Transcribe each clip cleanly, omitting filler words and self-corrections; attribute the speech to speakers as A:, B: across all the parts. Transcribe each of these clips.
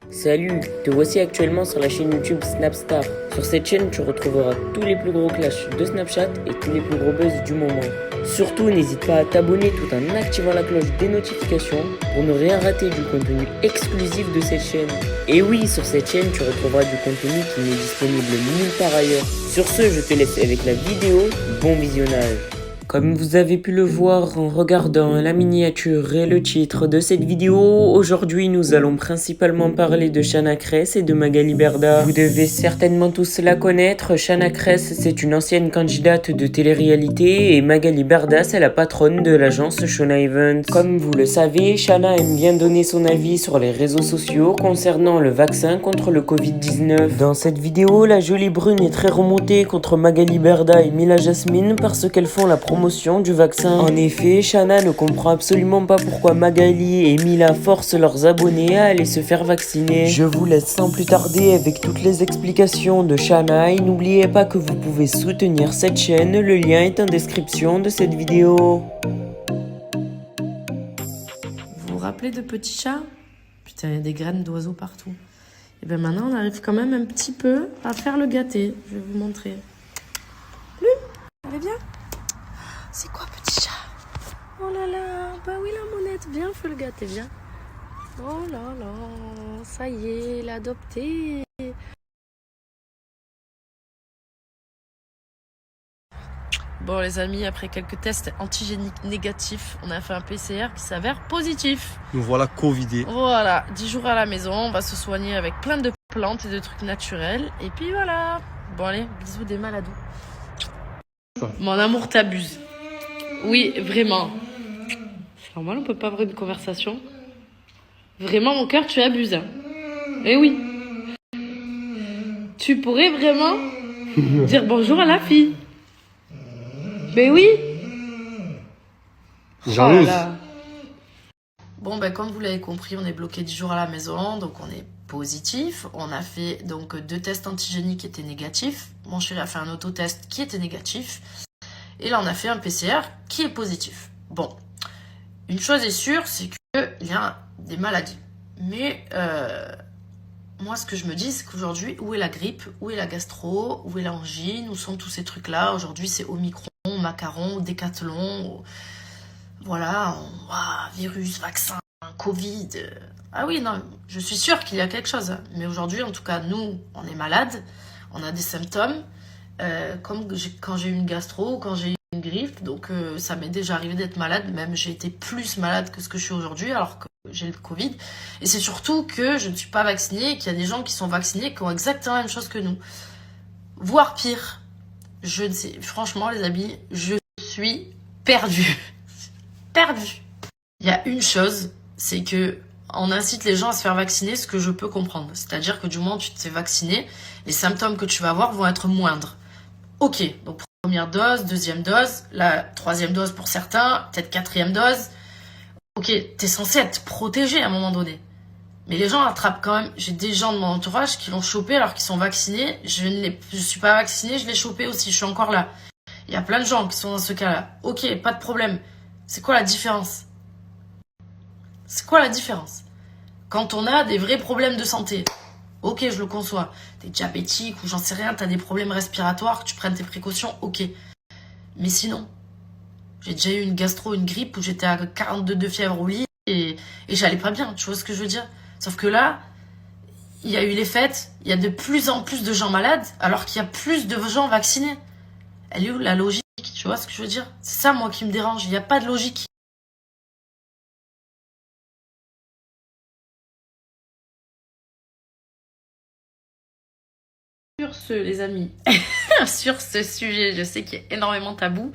A: Salut, te voici actuellement sur la chaîne YouTube Snapstar. Sur cette chaîne, tu retrouveras tous les plus gros clashs de Snapchat et tous les plus gros buzz du moment. Surtout, n'hésite pas à t'abonner tout en activant la cloche des notifications pour ne rien rater du contenu exclusif de cette chaîne. Et oui, sur cette chaîne, tu retrouveras du contenu qui n'est disponible nulle part ailleurs. Sur ce, je te laisse avec la vidéo. Bon visionnage. Comme vous avez pu le voir en regardant la miniature et le titre de cette vidéo, aujourd'hui nous allons principalement parler de Chana Cres et de Magali Berda. Vous devez certainement tous la connaître. Chana Cres, c'est une ancienne candidate de télé-réalité et Magali Berda, c'est la patronne de l'agence Shona Evans. Comme vous le savez, Chana aime bien donner son avis sur les réseaux sociaux concernant le vaccin contre le Covid-19. Dans cette vidéo, la jolie brune est très remontée contre Magali Berda et Mila Jasmine parce qu'elles font la promotion du vaccin. En effet, Chana ne comprend absolument pas pourquoi Magali et Mila forcent leurs abonnés à aller se faire vacciner. Je vous laisse sans plus tarder avec toutes les explications de Chana et n'oubliez pas que vous pouvez soutenir cette chaîne, le lien est en description de cette vidéo.
B: Vous vous rappelez de Petit Chat? Putain, il y a des graines d'oiseaux partout. Et bien maintenant, on arrive quand même un petit peu à faire le gâté. Je vais vous montrer. Lui, elle est bien? C'est quoi, Petit Chat? Oh là là, bah oui, la monette, viens, fais le gâter, viens. Oh là là, ça y est, il est adopté. Bon, les amis, après quelques tests antigéniques négatifs, on a fait un PCR qui s'avère positif.
C: Nous voilà covidés.
B: Voilà, 10 jours à la maison, on va se soigner avec plein de plantes et de trucs naturels. Et puis voilà. Bon, allez, bisous des maladous. Mon amour t'abuse. Oui, vraiment. C'est normal, on peut pas avoir une conversation. Vraiment, mon cœur, tu abuses. Hein. Eh oui. Tu pourrais vraiment dire bonjour à la fille. Mais oui.
C: Jalouse.
B: Bon, ben, comme vous l'avez compris, on est bloqué 10 jours à la maison, donc on est positif. On a fait donc 2 tests antigéniques qui étaient négatifs. Mon chéri a fait un autotest qui était négatif. Et là, on a fait un PCR qui est positif. Bon, une chose est sûre, c'est qu'il y a des maladies. Mais moi, ce que je me dis, c'est qu'aujourd'hui, où est la grippe? Où est la gastro? Où est l'angine? Où sont tous ces trucs-là? Aujourd'hui, c'est Omicron, Macaron, Décathlon. Voilà, virus, vaccin, Covid. Ah oui, non, je suis sûre qu'il y a quelque chose. Mais aujourd'hui, en tout cas, nous, on est malades. On a des symptômes. Comme quand j'ai eu une gastro, quand j'ai eu une grippe, donc ça m'est déjà arrivé d'être malade, même j'ai été plus malade que ce que je suis aujourd'hui alors que j'ai le Covid, et c'est surtout que je ne suis pas vaccinée et qu'il y a des gens qui sont vaccinés qui ont exactement la même chose que nous, voire pire. Je ne sais, franchement les amis, je suis perdue. Perdue. Il y a une chose, c'est que on incite les gens à se faire vacciner, ce que je peux comprendre, c'est-à-dire que du moment où tu te fais vacciner, les symptômes que tu vas avoir vont être moindres. Ok, donc première dose, deuxième dose, la troisième dose pour certains, peut-être quatrième dose. Ok, t'es censé être protégé à un moment donné. Mais les gens attrapent quand même. J'ai des gens de mon entourage qui l'ont chopé alors qu'ils sont vaccinés. Je suis pas vaccinée, je l'ai chopé aussi, je suis encore là. Il y a plein de gens qui sont dans ce cas-là. Ok, pas de problème. C'est quoi la différence? C'est quoi la différence? Quand on a des vrais problèmes de santé, ok, je le conçois. T'es diabétique ou j'en sais rien, t'as des problèmes respiratoires, que tu prennes tes précautions, ok. Mais sinon, j'ai déjà eu une gastro, une grippe où j'étais à 42 de fièvre au lit et j'allais pas bien, tu vois ce que je veux dire? Sauf que là, il y a eu les fêtes, il y a de plus en plus de gens malades alors qu'il y a plus de gens vaccinés. Elle est où la logique? Tu vois ce que je veux dire? C'est ça, moi, qui me dérange. Il n'y a pas de logique. Sur ce, les amis, sur ce sujet, je sais qu'il y a énormément de tabous,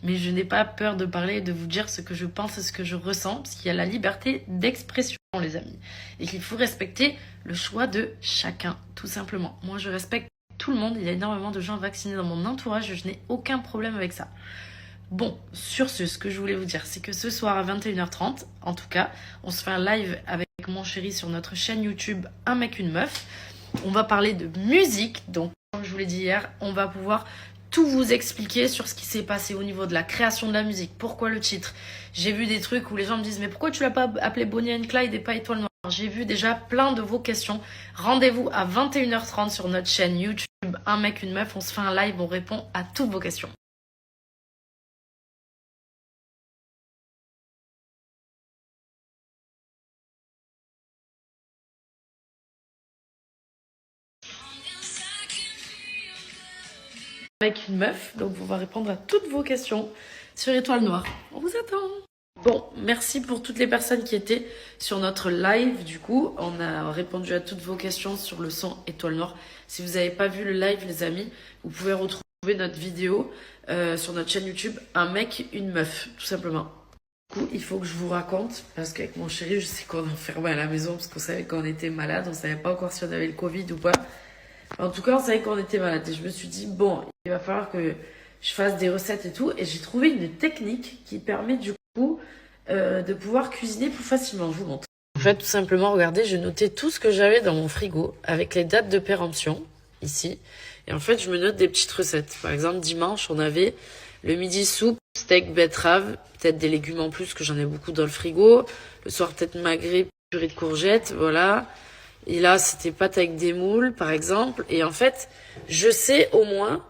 B: mais je n'ai pas peur de parler et de vous dire ce que je pense et ce que je ressens, parce qu'il y a la liberté d'expression, les amis, et qu'il faut respecter le choix de chacun, tout simplement. Moi, je respecte tout le monde, il y a énormément de gens vaccinés dans mon entourage, je n'ai aucun problème avec ça. Bon, sur ce que je voulais vous dire, c'est que ce soir à 21h30, en tout cas, on se fait un live avec mon chéri sur notre chaîne YouTube Un mec, une meuf. On va parler de musique, donc comme je vous l'ai dit hier, on va pouvoir tout vous expliquer sur ce qui s'est passé au niveau de la création de la musique. Pourquoi le titre? J'ai vu des trucs où les gens me disent « Mais pourquoi tu l'as pas appelé Bonnie and Clyde et pas Étoile Noire ?» J'ai vu déjà plein de vos questions. Rendez-vous à 21h30 sur notre chaîne YouTube Un mec, une meuf. On se fait un live, on répond à toutes vos questions. Avec une meuf, donc on va répondre à toutes vos questions sur Étoile Noire. On vous attend. Bon, merci pour toutes les personnes qui étaient sur notre live. Du coup, on a répondu à toutes vos questions sur le son Étoile Noire. Si vous n'avez pas vu le live, les amis, vous pouvez retrouver notre vidéo sur notre chaîne YouTube Un mec, une meuf, tout simplement. Du coup, il faut que je vous raconte, parce qu'avec mon chéri, je sais qu'on est enfermé à la maison, parce qu'on savait qu'on était malade, on savait pas encore si on avait le Covid ou pas. En tout cas, on savait qu'on était malade. Et je me suis dit, bon, il va falloir que je fasse des recettes et tout. Et j'ai trouvé une technique qui permet du coup de pouvoir cuisiner plus facilement. Je vous montre. En fait, tout simplement, regardez, j'ai noté tout ce que j'avais dans mon frigo avec les dates de péremption, ici. Et en fait, je me note des petites recettes. Par exemple, dimanche, on avait le midi soupe, steak, betterave, peut-être des légumes en plus, que j'en ai beaucoup dans le frigo. Le soir, peut-être magret, purée de courgettes, voilà. Et là, c'était pâte avec des moules, par exemple. Et en fait, je sais au moins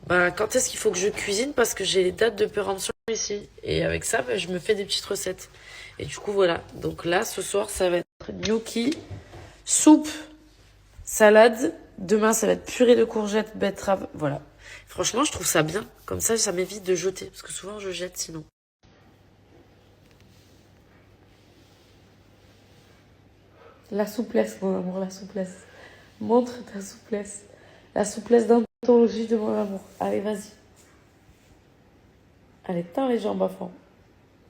B: quand est-ce qu'il faut que je cuisine parce que j'ai les dates de péremption ici. Et avec ça, je me fais des petites recettes. Et du coup, voilà. Donc là, ce soir, ça va être gnocchi, soupe, salade. Demain, ça va être purée de courgettes, betterave. Voilà. Franchement, je trouve ça bien. Comme ça m'évite de jeter. Parce que souvent, je jette sinon. La souplesse, mon amour, la souplesse. Montre ta souplesse. La souplesse d'anthologie de mon amour. Allez, vas-y. Allez, tends les jambes à fond.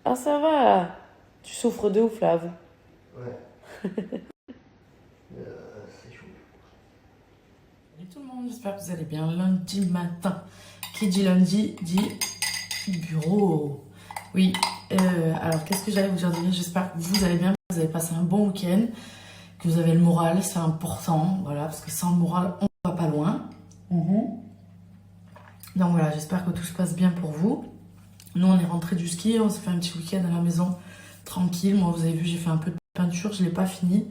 B: Ah, ça va. Tu souffres de ouf, là, avoue.
C: Ouais. C'est chaud.
B: Salut tout le monde, j'espère que vous allez bien. Lundi matin. Qui dit lundi, dit bureau. Oui, alors qu'est-ce que j'allais vous dire? J'espère que vous allez bien, que vous avez passé un bon week-end. Que vous avez le moral, c'est important, voilà, parce que sans le moral, on va pas loin. Donc voilà, j'espère que tout se passe bien pour vous. Nous, on est rentrés du ski, on s'est fait un petit week-end à la maison, tranquille. Moi, vous avez vu, j'ai fait un peu de peinture, je l'ai pas fini.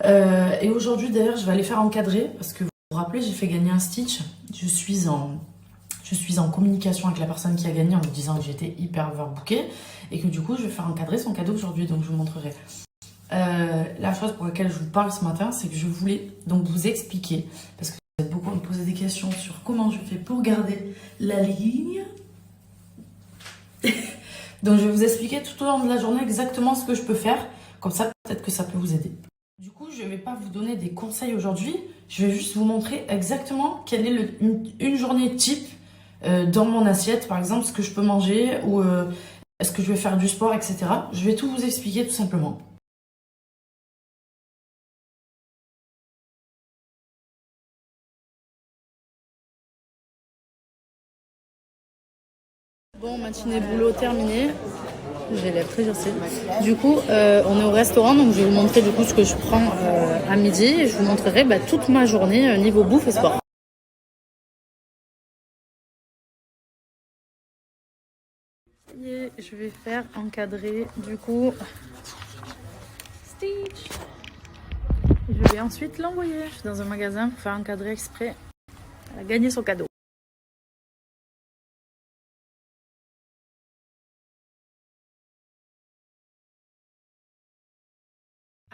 B: Et aujourd'hui, d'ailleurs, je vais aller faire encadrer, parce que vous vous rappelez, j'ai fait gagner un Stitch. Je suis en communication avec la personne qui a gagné en lui disant que j'étais hyper overbookée et que du coup, je vais faire encadrer son cadeau aujourd'hui, donc je vous montrerai. La chose pour laquelle je vous parle ce matin, c'est que je voulais donc vous expliquer, parce que vous êtes beaucoup à me poser des questions sur comment je fais pour garder la ligne. Donc je vais vous expliquer tout au long de la journée exactement ce que je peux faire, comme ça peut-être que ça peut vous aider. Du coup, je ne vais pas vous donner des conseils aujourd'hui, je vais juste vous montrer exactement quelle est une journée type dans mon assiette, par exemple, ce que je peux manger, ou est-ce que je vais faire du sport, etc. Je vais tout vous expliquer tout simplement. Bon, matinée boulot terminée. J'ai l'air très gentille. Du coup, on est au restaurant, donc je vais vous montrer du coup ce que je prends à midi. Et je vous montrerai toute ma journée niveau bouffe et sport. Et je vais faire encadrer du coup Stitch. Je vais ensuite l'envoyer. Je suis dans un magasin pour faire encadrer exprès. Elle a gagné son cadeau.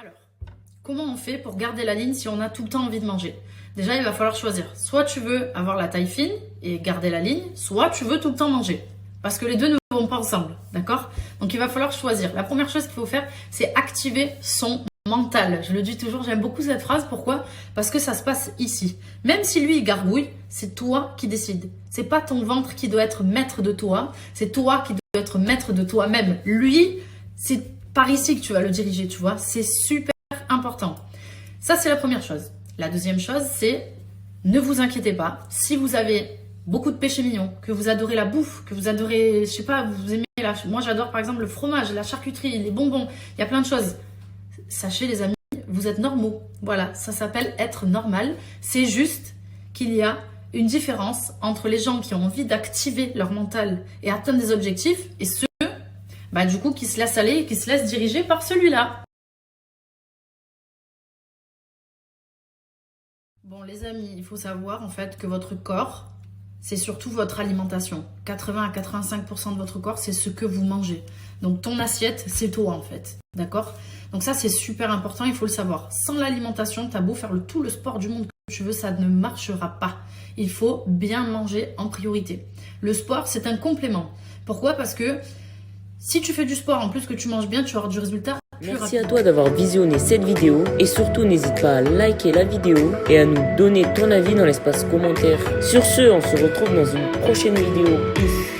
B: Alors, comment on fait pour garder la ligne si on a tout le temps envie de manger? Déjà, il va falloir choisir. Soit tu veux avoir la taille fine et garder la ligne, soit tu veux tout le temps manger. Parce que les deux ne vont pas ensemble, d'accord? Donc, il va falloir choisir. La première chose qu'il faut faire, c'est activer son mental. Je le dis toujours, j'aime beaucoup cette phrase. Pourquoi? Parce que ça se passe ici. Même si lui, il gargouille, c'est toi qui décides. C'est pas ton ventre qui doit être maître de toi. C'est toi qui dois être maître de toi-même. Lui, c'est par ici que tu vas le diriger, tu vois. C'est super important. Ça, c'est la première chose. La deuxième chose, c'est ne vous inquiétez pas. Si vous avez beaucoup de péchés mignons, que vous adorez la bouffe, que vous adorez, je sais pas, vous aimez moi j'adore par exemple le fromage, la charcuterie, les bonbons, il y a plein de choses. Sachez les amis, vous êtes normaux. Voilà, ça s'appelle être normal. C'est juste qu'il y a une différence entre les gens qui ont envie d'activer leur mental et atteindre des objectifs et ceux, du coup, qui se laissent aller et qui se laissent diriger par celui-là. Bon les amis, il faut savoir en fait que votre corps, c'est surtout votre alimentation. 80 à 85% de votre corps, c'est ce que vous mangez. Donc ton assiette, c'est toi en fait. D'accord? Donc ça, c'est super important, il faut le savoir. Sans l'alimentation, t'as beau faire tout le sport du monde que tu veux, ça ne marchera pas. Il faut bien manger en priorité. Le sport, c'est un complément. Pourquoi? Parce que si tu fais du sport, en plus que tu manges bien, tu auras du résultat.
A: Merci à toi d'avoir visionné cette vidéo et surtout n'hésite pas à liker la vidéo et à nous donner ton avis dans l'espace commentaire. Sur ce, on se retrouve dans une prochaine vidéo. Peace.